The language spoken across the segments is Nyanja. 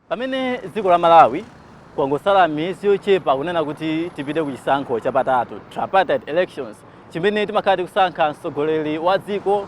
Pamene dziko la Malawi kwangosala miyezi yochepa kunena kuti tipite ku chisankho chapatatu, tripartite elections, chimene timakhala kusankha mtsogoleri wa dziko,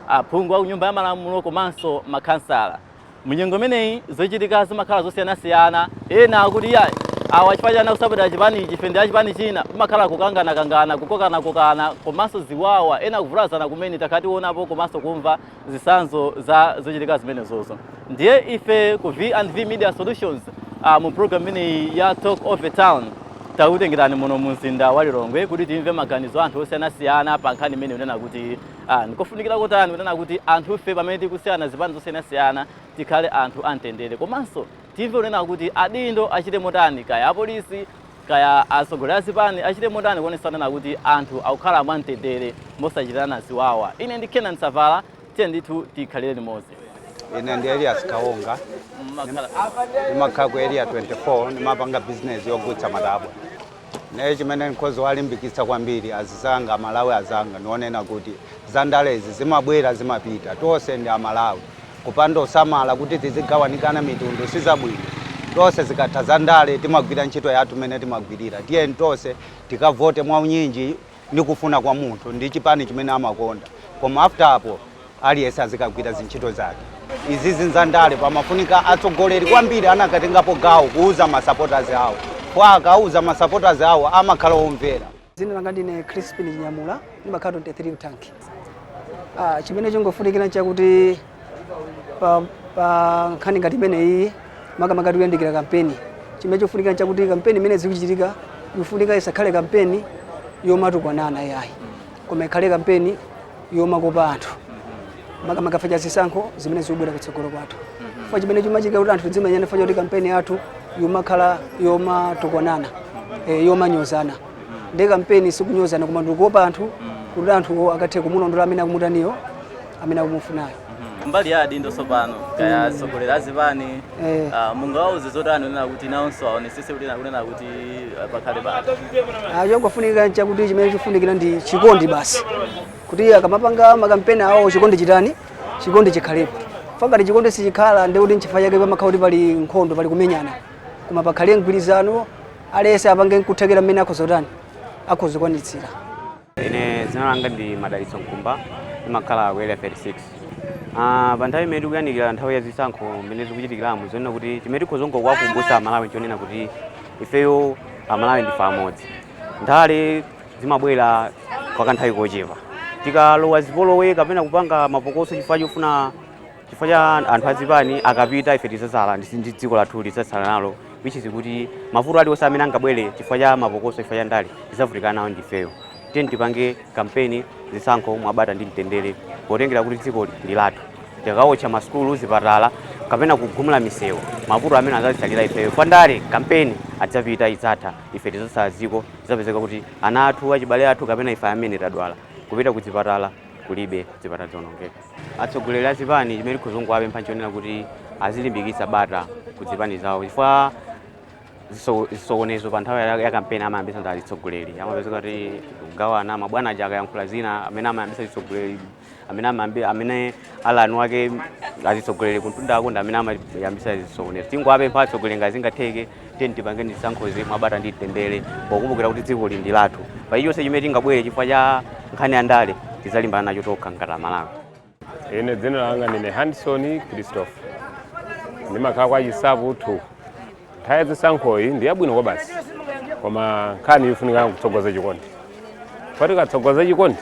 aphungu a nyumba ya malamulo komanso makhansala. Munyengo imeneyi zochitika zimakhala zosiyanasiyana, ena akuti yayi awa chifukwa chana kusapota chipani chifende chipani china kumakhala kukangana kokana komanso ziwawa, ena kuvulazana kumene takatiwonapo komanso kumva zisanzo za zochitika zimenezozo. Ndiye ife ku V&V Media Solutions mu program imeneyi ya Talk of the Town tautengerani muno mu mzinda wa Lilongwe kuti timve maganizo anthu osiyanasiyana pa nkhani imene unena kuti nikofunikira kotani unena kuti anthu ife pamene tikusiyana zipani zosiyanasiyana tikhale anthu amtendere, komanso timve unena kuti adindo achite motani, kaya apolisi kaya atsogoleri a zipani achite motani kuonesana kuti anthu akukhala mwamtendere mosachitirana ziwawa. Ine ndi Kenan Savala, tiye ndithu tikhalire limodzi. Ine ndi Elias Kaonga, ndimakhala ku area 24, ndimapanga business yogulitsa madabwa. Ne chimene nkhozo walimbikitsa kwambiri azizanga Malawi azanga ndionena kuti zandalezi zimabwera zimapita, tonse ndi Amalawi kupanda osamala kuti tizigawanikana mitundu sizabwino. Tonse zikatha zandale timagwira ntchito yathu imene timagwirira, tiye tonse tikavote mwaunyinji ndi kufuna kwa munthu ndi chipani chimene amakonda, koma after apo aliyense azikagwira zintchito zake. Izi zinzandale pamafunika atsogoleri kwambiri anakatengapo gawo kuuza masupporters awo, kwa akauza masupporters awo amakhala omvera. Zina langa ndine Crispin Nyamula, ndimakhala 23 tank. Chimene chingofunikira chakuti pa nkhani ngati imeneyi makamaka tikuyandikira kampeni. Chimene chofunikira chakuti kampeni imene zikuchitika yofunika isakhale kampeni yomatukwanana yayi, koma ikhale kampeni yomakopa anthu makamaka faja zisankho zimene zikubwera kutsogolo kwathu. Fa chimene chimachitika kuti anthu dzimanyana faja kuti kampeni yathu yomakhala yomatukwanana, yomanyozana. Ndi kampeni sikunyozana koma ndikukopa anthu kuti anthu akathe kumulondola amene akumutaniyo amene akumufunayo. Mbali ya adindo sopano kaya atsogoleri a zipani mungawauze zotani unena kuti nawonso aonesese kuti unena kuti pakhale bata. Chofunika chakuti chimene chofunikira ndi chikondi basi, kuti akamapanga makampeni awo chikondi chitani, chikondi chikhalepo. Fakati chikondi sichikhala ndi kuti nchifukwa chake pamakhala kuti pali nkhondo pali kumenyana, koma pakhale mgwirizano aliyense apange kuthekera mmene akhozotani akhozokwanitsira. Ine zina langa ndi Madalitso Nkumba, ndimakhala ku area 36. Pa nthawi imene tikuyandikira nthawi ya zisankho mmene zikuchitikiramu zonena kuti chimene tikhozongo kuwakumbutsa Amalawi chonena kuti ifeyo Amalawi ndife amodzi. Ndale zimabwera kwa kanthawi kochepa, tikalowa zipolowe kapena kupanga mapokoso chifukwa cha anthu azipani akapita ife tizasala ndi dziko lathu lisasala nalo, which is kuti mavuto aliwonse amene angabwere chifukwa cha mapokoso chifukwa cha ndale tizavutika nawo ndifeyo. Tiye tipange kampeni zisankho mwabata ndi mtendere potengera kuti dziko ndi lathu, tikawotcha masukulu, zipatala kapena kugumula misewu mavuto amene azazisalira ifeyo. Kwa ndale kampeni adzapita idzatha ife tizasala dziko, tizapezeka kuti ana athu achibale athu kapena ife amene tadwala kupita ku zipatala kulibe zipatala zonongeka. Atsogoleri a zipani chimene tikhozongo apempha chonena kuti azilimbikitsa bata ku zipani zawo chifukwa zisokonezo pa nthawi ya kampeni amayambisa ndi atsogoleri, amapezeka kuti kugawana mabwana aja akayankhula zina amene amayambisa atsogoleri amene alanu wake atsogoleri kuntundako ndi amene amayambisa zisokonezo. Tingowapempha atsogoleri ngazingatheke tiye tipange zisankhozi mwabata ndi mtendere pokumbukira kuti dziko ndi lathu. Pa chilichonse chimene tingabwere chifukwa cha nkhani ya ndale tizalimbana nacho tokha ngati Amalawi. Ine dzina langa ndine Hanson Christopher, ndimakhala kwa Chisavu 2. Nthawi zisankhoyi ndi yabwino kwa basi, koma nkhani yofunika kutsogoza chikondi. Poti katsogoza chikondi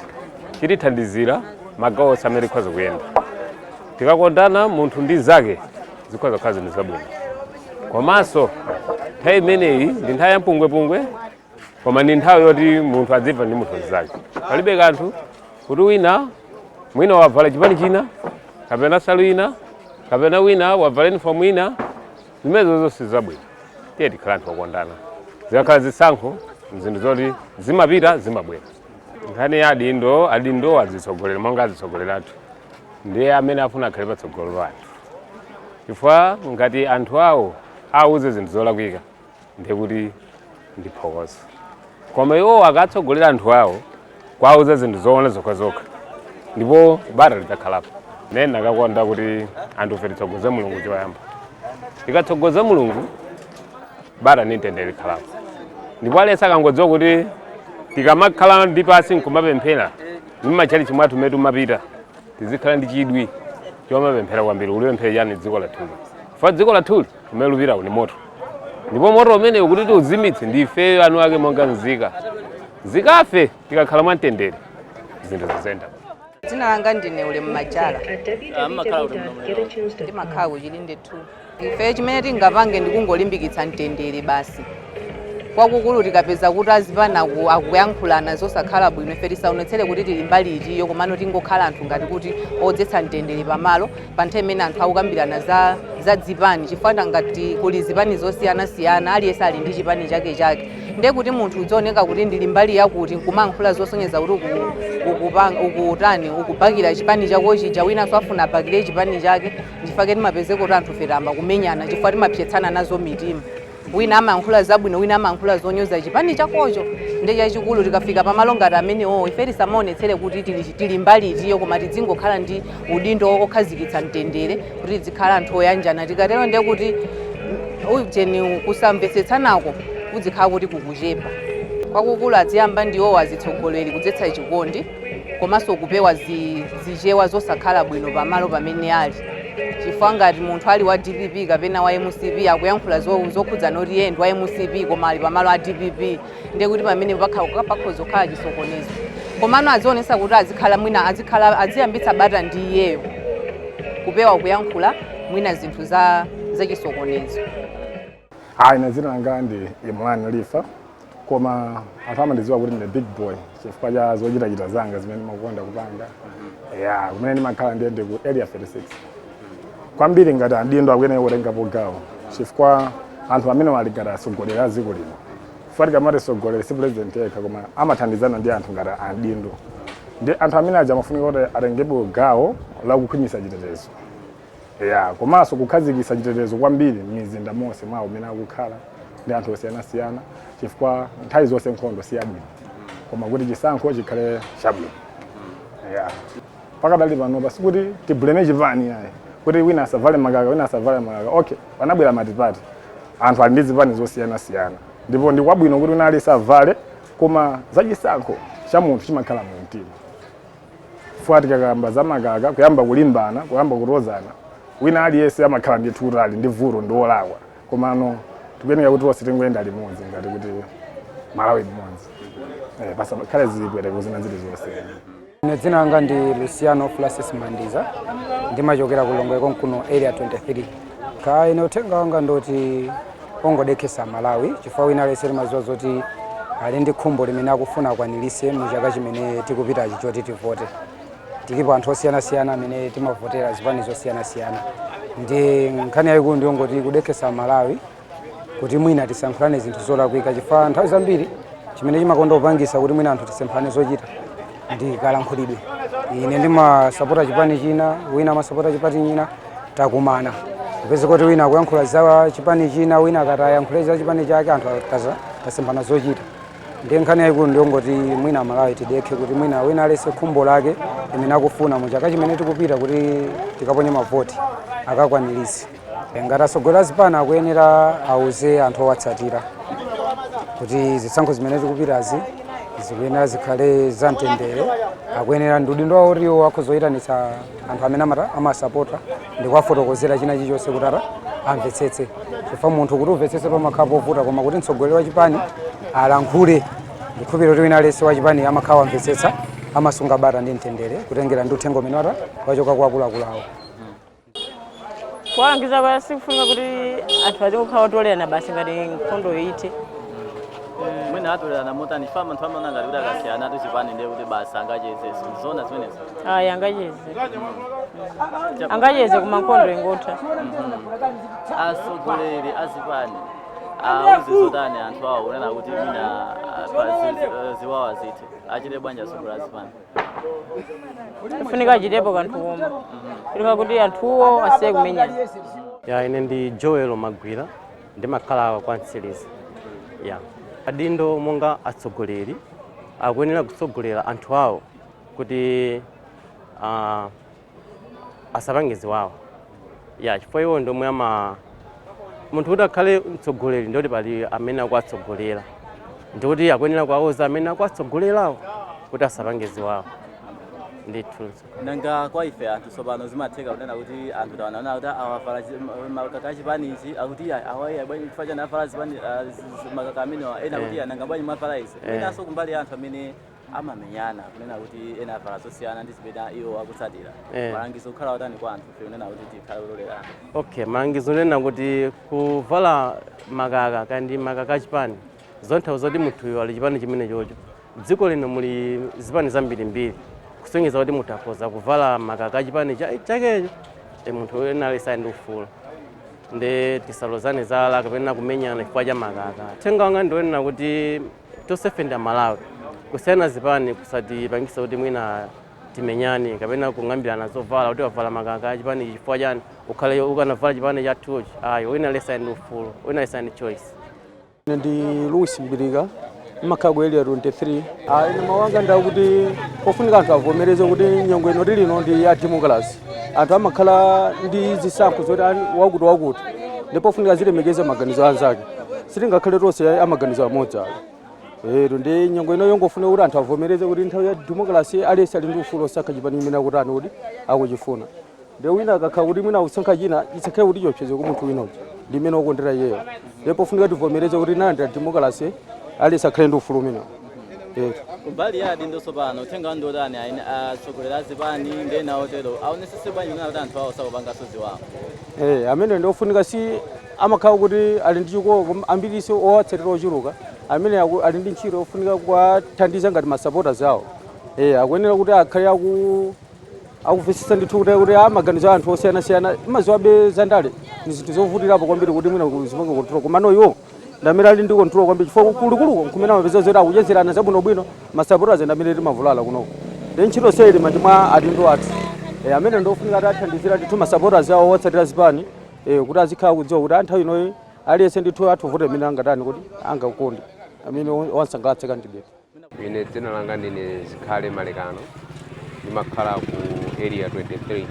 chitithandizira magawo onse amene tikhoza kuyenda. Tikakondana munthu ndi zake zikhoza kukhala zinthu zabwino. Komanso nthawi imeneyi ndi nthawi ya mpungwepungwe, koma ndi nthawi yoti munthu adziva ndi munthu zake. Palibe kanthu kuti wina mwina wavala chipani china kapena salu ina kapena wina wavala uniform ina, zimenezo zonse zabwino. Tiye tikhala anthu okondana, zikakhala zisankho zinthu zoti zimapita zimabwera. Nkhani ya adindo azitsogolera monga azitsogolera athu ndiye amene afuna akhale patsogolo athu, chifukwa ngati anthu awo auze zinthu zolakwika ndiye kuti ndi phokoso, koma iwo akatsogolera anthu awo kwauza zinthu zoona zokhazokha ndipo bata lidzakhalapo. Nene ndakakonda kuti anthu fe titsogoze Mulungu choyamba. tikatsogoza mulungu bata ndi mtendere khalapo ndipo aliyense akangodziwa kuti tikamakhala ndi pasi nkumapemphera mmachalichi mwathu metu mapita tizikhala ndi chidwi chomapemphera kwambiri ulipemphera chani dziko lathuli fa dziko lathuli kumene lupitawo ni moto ndipo moto umenewu kuti tiuzimitse ndife anu ake monga nzika zikafe tikakhala mwamtendere zinthu zizenda. Dzina langa ndine Ulemu Majala. Ndimakhala kuchilinde 2. Ife chimene tingapange ndikungolimbikitsa mtendere basi. Kwakukulu tikapeza kuti azipana akuyankhulana zosakhala bwino ife tisaonetsere kuti tili mbali itiyo komano tingokhala anthu ngati kuti odzetsa mtendere pamalo pa nthawi imene anthu akukambirana za dzipani chifukwa ngati kuli zipani zosiyana-siyana aliyense ali ndi chipani chake ndiye kuti munthu udzaoneka kuti ndili mbali yakuti nkumankhula zosonyeza kuti ukupakira chipani chako chija winanso afuna apakire chipani chake chifukwa timapezeka kuti anthu fetamba kumenyana chifukwa timapsetsana nazo mitima. Wina amankhula zabwino wina amankhula zonyoza chipani chakocho ndiye chachikulu tikafika pamalo ngati amenewo ife tisamaonetsere kuti tili mbali itiyo koma tizingokhala ndi udindo okhazikitsa mtendere kuti tizikhala anthu oyanjana tikatero ndiye kuti ujeni kusamvetsetsanako kuzikhala kuti kukuchepa kwakukulu aziyamba ndiwo azitsogoleri kudzetsa chikondi komanso kupewa zichewa zosakhala bwino pamalo pamene ali chifukwa ngati munthu ali wa DPP kapena wa MCP akuyankhula zokhudza noti yeye ndi wa MCP koma ali pamalo a DPP ndiye kuti pamene pakhoza kukhala chisokonezo komano azionesa kuti azikhala mwina aziyambitsa bata ndi iyeyo kupewa kuyankhula mwina zinthu za chisokonezo. Ine dzina langa ndi Imran Lifa koma anthu amandidziwa kuti ndine big boy chifukwa cha zochitachita zanga zimene ndimakonda kupanga kumene ndimakhala ndiyende ku area 36 kwambiri ngati adindo akuyenera kutengapo gawo chifukwa anthu amene ali ngati atsogoleri a dziko lino chifukwa tikamati atsogoleri si president yekha koma amathandizana ndi anthu ngati adindo ndi anthu amene aja amafunika kuti atengepo gawo la kukhwinyitsa chitetezo komanso kukhazikitsa chitetezo kwambiri m'mizinda monse mwawo umene akukhala ndi anthu osiyanasiyana chifukwa nthawi zonse nkhondo si yabwino koma kuti chisankho chikhale chabwino. Pakadali pano basi kuti tibuleme chipani kuti wina asavale makaka wina asavale makaka okay panabwera matipati anthu ali ndi zipani zosiyana-siyana ndipo ndi kwabwino kuti wina ali savale koma zachisankho cha munthu chimakhala mu mtima chifukwa tikakamba za makaka kuyamba kulimbana kuyamba kutozana wina aliyense amakhala ndi thupi ali ndi vuto ndi olakwa komano tikuyenera kuti onse tingoyenda limodzi ngati kuti Malawi limodzi pasakhale zipweteko zina zili zonse. Ine dzina langa ndi Luciano Francis Mandiza ndimachokera ku Longwe konkuno area 23. Ka ine uthenga wanga ndoti ongodekesa Malawi chifukwa wina aliyense mazuwa zoti ali ndi khumbo limene akufuna akwanilise mu chaka chimene tikupitachi choti tivote. Tilipo anthu osiyana-siyana amene timavotera zipani zosiyana-siyana ndi nkhani yayikulu ndiyongoti kudekesa Malawi kuti mwina tisankhulane zinthu zolakwika chifukwa nthawi zambiri chimene chimakonda kupangisa kuti mwina anthu tisemphane zochita ndi kalankhulidwe. Ine ndimasapota chipani china wina amasapota chipani china takumana kupeza kuti wina akuyankhula za chipani china wina akatayankhula za chipani chake anthu tasemphana zochita ndi nkhani yayikulu ndiyongoti mwina Malawi tidekhe kuti mwina wina alese khumbo lake limene akufuna mu chaka chimene tikupita kuti tikaponye mavoti akakwanilise. Ngati atsogoleri zipani akuyenera auze anthu owatsatira kuti zisankho zimene tikupitazi zikuyenera zikhale za mtendere akuyenera ndi udindo wawo uriwo akhozoyitanitsa anthu amene amasapota ndi kuwafotokozera china chilichonse kuti amvetsetse chifukwa munthu kuti umvetsetse pamakhala povuta koma kuti mtsogoleri wa chipani alankhule ndikhulupirira kuti wina aliyense wa chipani amakhala amvetsetsa amasunga bata ndi mtendere kutengera ndi uthenga umene wachoka kwa akuluakulu awo. Kuwalangiza kwa sikufunga kuti anthu azikukhala otolera basi ngati nkhondo yoyite mwina atolera motani fama anthu amana ngati kuti akasiyana atu chipani ndiye kuti basi angacheze zona zimenezo angacheze kuma nkhondo ingotha. Atsogoleri azipani auze zotani anthu awo kunena kuti mwina ziwawa zithe achite bwanji atsogoleri azipani ifunika achitepo kanthu koma ifunika kuti anthuwo asiye kumenyana. Ine ndi Joel Magwira ndimakhala kwa Nsiliza. Adindo monga atsogoleri akuyenera kutsogolera anthu awo kuti asapange ziwawa chifukwa iwo ndomwe munthu kuti akhale mtsogoleri ndoti pali amene akuwatsogolera, ndikuti akuyenera kuwauza amene akuwatsogolerawo kuti asapange ziwawa. Ndithu nanga kwa ife anthu tsopano zimatheka kunena kuti anthu tawana kuti awavala makaka achipanichi akuti awayi bwanji chifukwa chani avala makaka amenewa ena kuti nanga bwanji mwavala izi. Inanso kumbali anthu amene amamenyana kunena kuti ena avala zosiyana ndi zimene iwo akutsatira. Malangizo kukhala utani kwa anthu kunena kuti tikhale kulolerana. Okay, malangizo nena kuti kuvala makaka kandi makaka achipani zonthawi kuti munthuyo ali chipani chimene chocho. Dziko lino muli zipani zambirimbiri kusonyeza kuti munthu akhoza kuvala makaka achipani chakecho munthu ena alisa ndi ufulu ndi tisalozane zala kapena kumenyana chifukwa cha makaka. Uthenga wanga ndionena kuti tonsefe ndi Amalawi kusiyana zipani kusatipangisa kuti mwina timenyane kapena kung'ambirana zovala kuti wavala makaka achipani chifukwa chani ukhale ukanavala chipani chathuchi ayo wina alisa ndi ufulu wina alisa ndi choice. Ndi Louis Mbirika makhala ku area 23. Ine mawanga ndakuti pofunika anthu avomereze kuti nyengo ino lino ndi ya democracy. Anthu amakhala ndi zisankho zoti wakuti ndipo pofunika zilemekeza maganizo anzake. Sitingakhale tonse amaganizo amodzi alo. Ndi nyengo ino yongofuna kuti anthu avomereze kuti nthawi ya democracy aliyense ali ndi ufulu osankha chipani chimene akutani kuti akuchifuna. Ndi wina akakhala kuti mwina akusankha china chisakhale kuti chiopseze ku munthu wina uja ndi imene okondera iyeyo. Ndipo pofunika tivomereze kuti nandi ya democracy aliyense akhale ndi ufulu umene. Kumbali ya adindo tsopano uthenga ndotani atsogoleri zipani ndi ena otero aonesese bwanji kunena kuti anthu awo sakupanganso ziwawa. Amene ndi ofunika si amakhala kuti ali ndi chiko ambiriso owatsatira ochuluka amene ali ndi ntchito ofunika kuwathandiza ngati masupporters awo. Akuyenera kuti akhale akuvesesa ndithu kuti amaganizo anthu osiyanasiyana maziwabe zandale ni zinthu zovutirapo kwambiri kuti mwina zipange control komano iwo ndamene ali ndi control kwambiri chifukwa kulukulu kumene amapeza zoti akuchezerana zabwinobwino masupporters ndamene timavulala kunoko. Ndi ntchito seli mati mwa adindo athu amene ndofunika kuti athandizira ndithu masupporters awo otsatira zipani kuti azikhala kudziwa kuti anthu inoyi aliyense ndithu athu vote amene angatani kuti angakonde amene wansangalatsa candidate. Ine dzina langa ndine Zikhale Malekano ndimakhala ku area 23.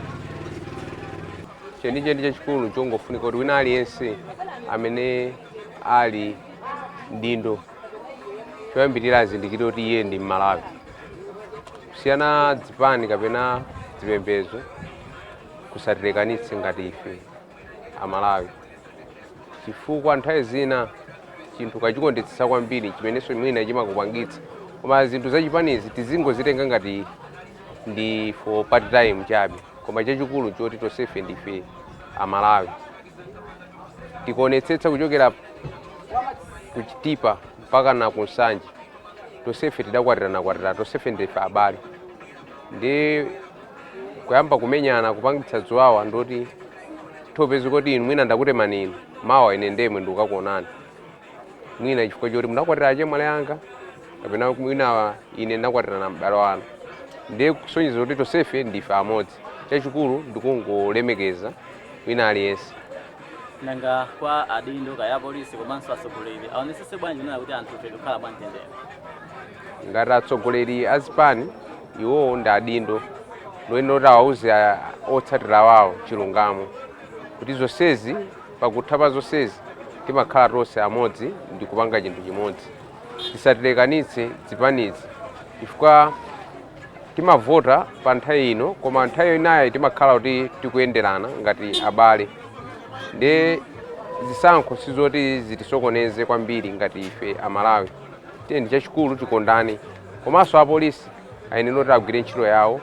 Cheniche ndi chachikulu chongofunika kuti wina aliyense amene ali dindo choyambirira azindikire kuti iye ndi Malawi. Kusiyana zipani kapena zipembedzo kusatilekanitse ngati ife Amalawi. Chifukwa nthawi zina chinthu kachikondetsetsa kwambiri chimenenso mwina chimakupangitsa koma zinthu zachipanizi tizingozitenga ngati ndi for part time chabe koma chachikulu choti tonsefe ndife Amalawi. Tikuonetsetsa kuchokera kuchitipa mpaka na kunsanje tonsefe tidakwatirana tonsefe ndife abale. Ndi kuyamba kumenyana kupangitsa ziwawa ndoti topeza kuti inu mwina ndakutemani inu mawa ine ndemwe ndikukakuonani mwina chifukwa choti munakwatira achemwali anga kapena mwina ine ndakwatirana m'bale wanu. Ndi kusonyeza kuti tonsefe ndife amodzi. Chachikulu ndikungolemekeza wina aliyense. Nanga kwa adindo kaya polisi komanso atsogoleri aonesese bwanji kunena kuti anthu ife tikukhala mwamtendere. Ngati atsogoleri azipani iwowo ndi adindo loyenera kuti awauze otsatira wawo chilungamo kuti zonsezi pakutha pa zonsezi timakhala tonse amodzi ndi kupanga chinthu chimodzi. Tisatilekanitse zipanizi chifukwa timavota pa nthawi ino koma nthawi inayi timakhala kuti tikuyenderana ngati abale. Ndi zisankho sizoti zitisokoneze kwambiri ngati ife Amalawi. Ndi chachikulu tikondane komanso apolisi ayenera kuti agwire ntchito yawo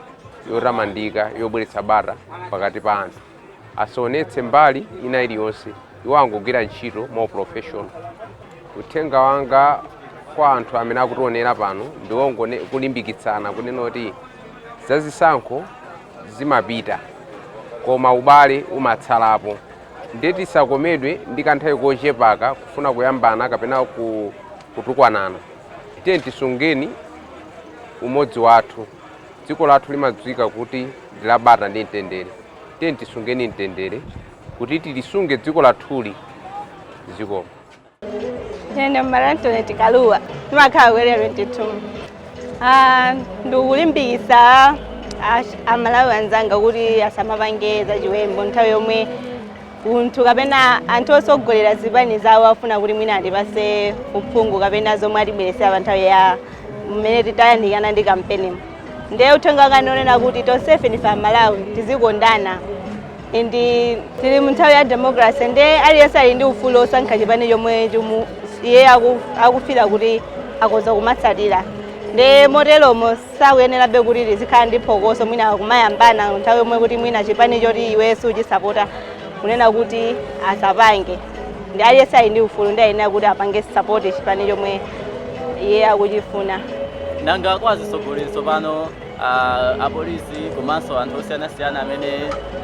yotamandika yobweretsa bata pakati pa anthu. Asaonetse mbali ina iliyonse iwo angogwira ntchito more professional. Uthenga wanga kwa anthu amene akutionera pano ndi kulimbikitsana kunena kuti zazisankho zimapita koma ubale umatsalapo. Ndi tisakomedwe ndi kanthawi kochepaka kufuna kuyambana kapena kutukwanana. Tiye tisungeni umodzi wathu. Dziko lathu limadziwika kuti ndilabata ndi mtendere. Tiye tisungeni mtendere kuti tilisunge dziko lathuli zikomo. Nene Marantoneti Kaluwa ndimakhala ku area 22. Ndikulimbikitsa Amalawi anzanga kuti asamapange zachiwembu nthawi yomwe munthu kapena anthu osogolera zipani zawo afuna kuti mwina atipase uphungu kapena zomwe atibweresera pa nthawi ya mmene titayandikana ndi kampeni. Ndiye uthenga wanga ndionena kuti tonsefe ndife Amalawi tizikondana ndi tili mu nthawi ya democracy, ndiye aliyense ali ndi ufulu osankha chipani chomwe iye akufira kuti akoza kumatsatira. Ndiye moteromo sakuyenerabe kuti tizikhala ndi phokoso mwina kumayambana nthawi yomwe kuti mwina chipani choti iwe suchisapota kunena kuti asapange. Ndiye aliyense ali ndi ufulu ndi ayenera kuti apange support chipani chomwe iye akuchifuna. Nanga kwazisogoleso pano apolisi komanso anthu osiyanasiyana amene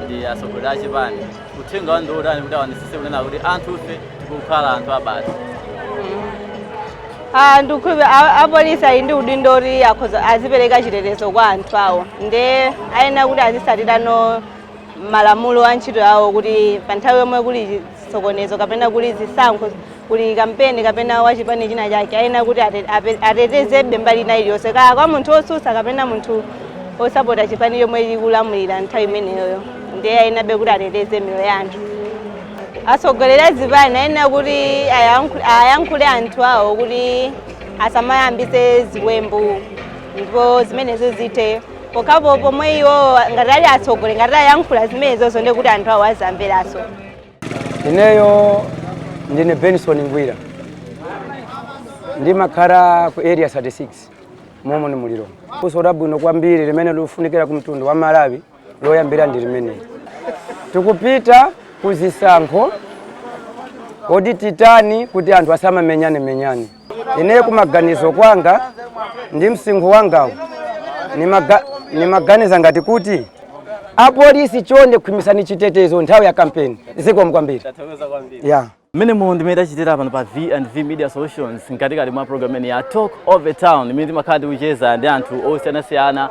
ndi atsogoleri a chipani uthenga wanu ndi otani kuti awanisise kunena kuti anthufe tikukhala anthu abata? Ndikukhulupirira apolisi ali ndi udindo oti azipereka chitetezo kwa anthu awo, ndiye ayenera kuti azitsatira malamulo a ntchito yawo kuti pa nthawi yomwe kuli chisokonezo kapena kuli zisankho kuli kampeni kapena wa chipani china chake ayenera kuti atetezebe mbali ina iliyonse, kaya kwa munthu otsutsa kapena munthu osapota chipani chomwe chikulamulira nthawi imeneyo, ndiye ayenerabe kuti ateteze miyoyo ya anthu. Atsogoleri a zipani ayenera kuti ayankhule anthu awo kuti asamayambise ziwembu ndipo zimenezo zithe pokapo pomwe iwo ngati ali atsogoleri ngati ayankhula zimenezozo ndiye kuti anthu awo azamveranso. Ineyo ndine Benson Ngwira ndimakhala ku area 36 momwe ni muliro kusoda bwino kwambiri limene lufunikira ku mtundu wa Malawi loyambira ndi limene tikupita kuzisankho odi titani kuti anthu asamamenyane. Ineyo kumaganizo kwanga ndi msinkhu wangawo nimaganiza ngati kuti apolisi chonde kuimisani chitetezo nthawi ya kampeni zikomo kwambiri. Yeah. Mmene ndimene tachitira pano pa V&V Media Solutions ngatikati mwa program ya Talk of the Town imene timakhala tikucheza ndi anthu osiyanasiyana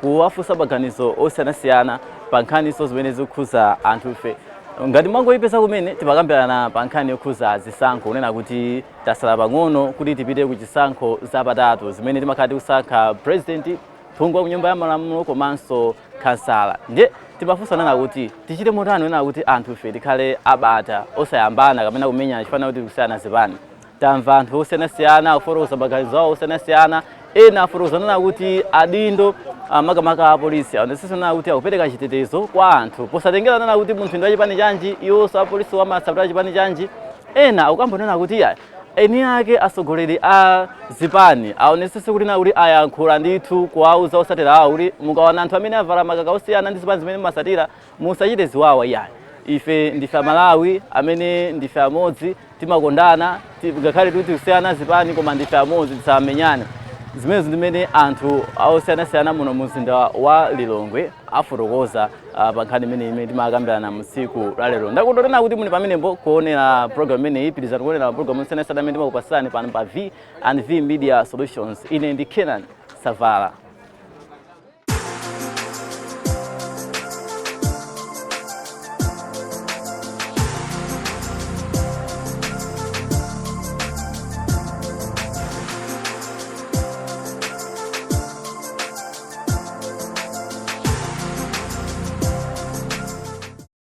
kuwafunsa maganizo osiyanasiyana pa nkhaniso zimene zikukhuza anthufe. Ngati mwangoyipeza kumene timakambirana pa nkhani yokhuza zisankho kunena kuti tasala pang'ono kuti tipite ku zisankho zapatatu zimene timakhala tikusankha president, phungu wa kunyumba ya malamulo komanso kansala. Ndiye timafunsana kuti tichite motani kunena kuti anthufe tikhale abata osayambana kapena kumenyana chifana kuti kusiyana zipani. Tamva anthu osiyanasiyana kufotokoza maganizo awo osiyanasiyana, ena afotokoza kuti adindo makamaka apolisi aonetsesa kuti akupereka chitetezo kwa anthu posatengera nana kuti munthu ndi wa chipani chanji iwonso apolisi wamasapita chipani chanji. Ena ukambonena kuti eni ake atsogoleri a zipani aonetsese kuti kuti ayankhula ndithu kuwauza osatira awo kuti mukaona anthu amene avala makaka osiyana ndi zipani zimene masatira musachite ziwawa. Ife ndife Amalawi amene ndife amodzi timakondana ngakhale kuti kusiyana zipani koma ndife amodzi tisamenyane. Zimene ndimene anthu osiyanasiyana muno mzinda wa Lilongwe afotokoza pa nkhani imene timakambirana msiku la lero. Ndakondolera kuti muli pamenepo kuonera program imene ipitiriza kuonera program osiyanasiyana imene timakupasani pano pa V&V Media Solutions. Ine ndi Kenan Savala.